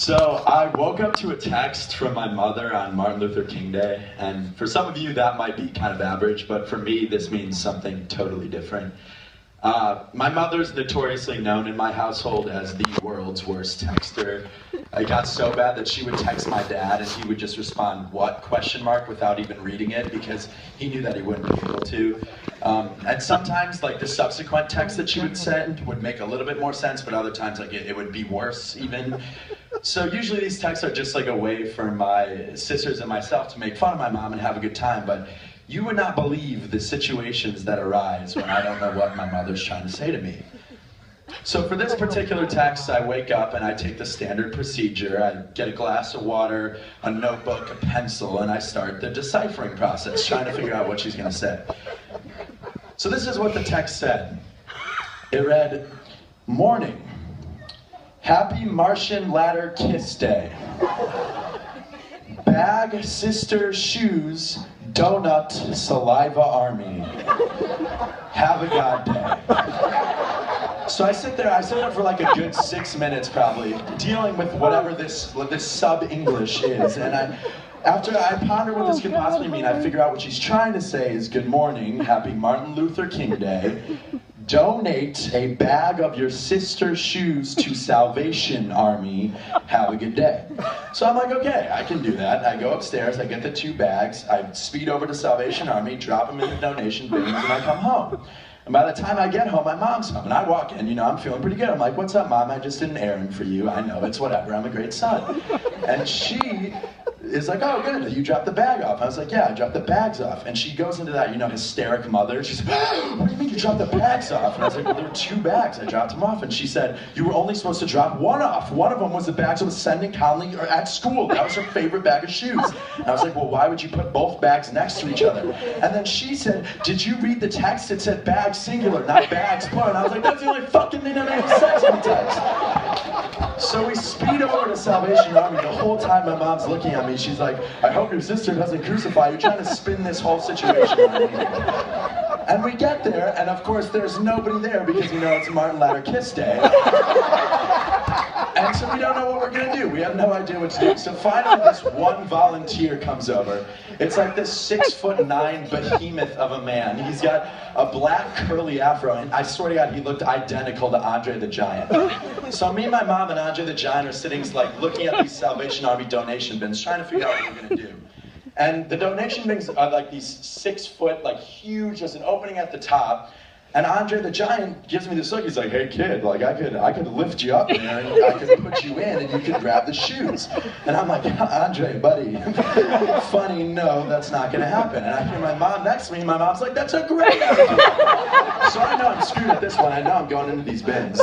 So I woke up to a text from my mother on Martin Luther King Day, and for some of you that might be kind of average, but for me this means something totally different. My mother's notoriously known in my household as the world's worst texter. It got so bad that she would text my dad and he would just respond, "What?" without even reading it, because he knew that he wouldn't be able to. And sometimes the subsequent text that she would send would make a little bit more sense, but other times it would be worse even. So usually these texts are just a way for my sisters and myself to make fun of my mom and have a good time, but you would not believe the situations that arise when I don't know what my mother's trying to say to me. So for this particular text, I wake up and I take the standard procedure. I get a glass of water, a notebook, a pencil, and I start the deciphering process, trying to figure out what she's going to say. So this is what the text said. It read, "Morning. Happy Martian Ladder Kiss Day. Bag, sister, shoes, donut, saliva army. Have a god day." So I sit there for a good 6 minutes probably, dealing with whatever this sub-English is, and after I ponder what this could possibly mean, I figure out what she's trying to say is, "Good morning, happy Martin Luther King Day. Donate a bag of your sister's shoes to Salvation Army. Have a good day." So I'm like, okay, I can do that. I go upstairs, I get the 2 bags, I speed over to Salvation Army, drop them in the donation bins, and I come home. And by the time I get home, my mom's home, and I walk in, I'm feeling pretty good. I'm like, "What's up, Mom? I just did an errand for you. I know, it's whatever, I'm a great son." And she is like, "Oh, good, you dropped the bag off." I was like, "Yeah, I dropped the bags off." And she goes into that, hysteric mother. She's like, "What do you mean you dropped the bags off?" And I was like, "Well, there were 2 bags. I dropped them off." And she said, "You were only supposed to drop 1 off. One of them was the bags I was sending Conley at school. That was her favorite bag of shoes." And I was like, "Well, why would you put both bags next to each other?" And then she said, "Did you read the text? It said bags singular, not bags plural." And I was like, "That's the only fucking thing that makes sense in the text." So we speed over to Salvation Army. The whole time my mom's looking at me, she's like, "I hope your sister doesn't crucify you." Trying to spin this whole situation on me. And we get there, and of course there's nobody there because it's Martin Ladder Kiss Day. And so we don't know what we're going to do. We have no idea what to do. So finally this one volunteer comes over. It's like this 6'9" behemoth of a man. He's got a black curly afro, and I swear to God, he looked identical to Andre the Giant. So me, my mom, and Andre the Giant are sitting looking at these Salvation Army donation bins, trying to figure out what we're going to do. And the donation bins are these 6 foot, huge, there's an opening at the top. And Andre the Giant gives me this look. He's like, "Hey kid, I could lift you up there and I could put you in and you could grab the shoes." And I'm like, "Andre, buddy, funny, no, that's not gonna happen." And I hear my mom next to me, and my mom's like, "That's a great idea." So I know I'm screwed at this one. I know I'm going into these bins.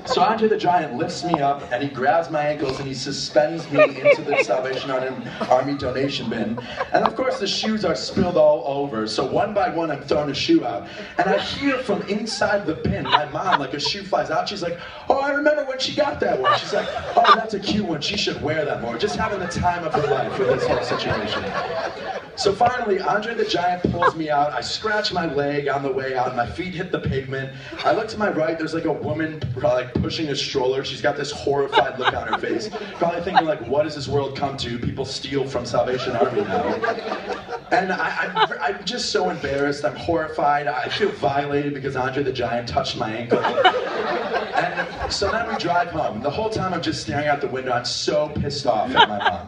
So Andre the Giant lifts me up and he grabs my ankles and he suspends me into the Salvation Army donation bin. And of course the shoes are spilled all over, so one by one I'm throwing a shoe out. And I hear from inside the bin, my mom, a shoe flies out. She's like, "Oh, I remember when she got that one." She's like, "Oh, that's a cute one. She should wear that more." Just having the time of her life with this whole situation. So finally, Andre the Giant pulls me out. I scratch my leg on the way out. My feet hit the pavement. I look to my right. There's a woman pushing a stroller. She's got this horrified look on her face. Probably thinking what does this world come to? People steal from Salvation Army now. And I'm just so embarrassed. I'm horrified. I feel violated because Andre the Giant touched my ankle. And so then we drive home. The whole time I'm just staring out the window. I'm so pissed off at my mom.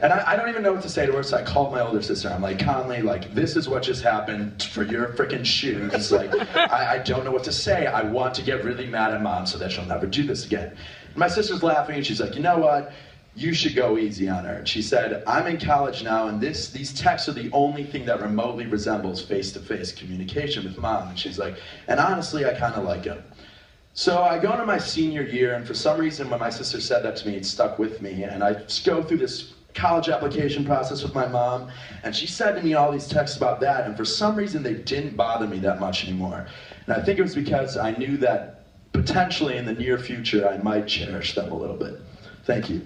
And I don't even know what to say to her, so I called my older sister. I'm like, "Conley, this is what just happened for your freaking shoes. I don't know what to say. I want to get really mad at Mom so that she'll never do this again." And my sister's laughing, and she's like, "You know what? You should go easy on her." And she said, "I'm in college now, and these texts are the only thing that remotely resembles face-to-face communication with Mom." And she's like, "And honestly, I kind of like him." So I go into my senior year, and for some reason, when my sister said that to me, it stuck with me. And I just go through this college application process with my mom, and she said to me all these texts about that, and for some reason, they didn't bother me that much anymore. And I think it was because I knew that potentially in the near future, I might cherish them a little bit. Thank you.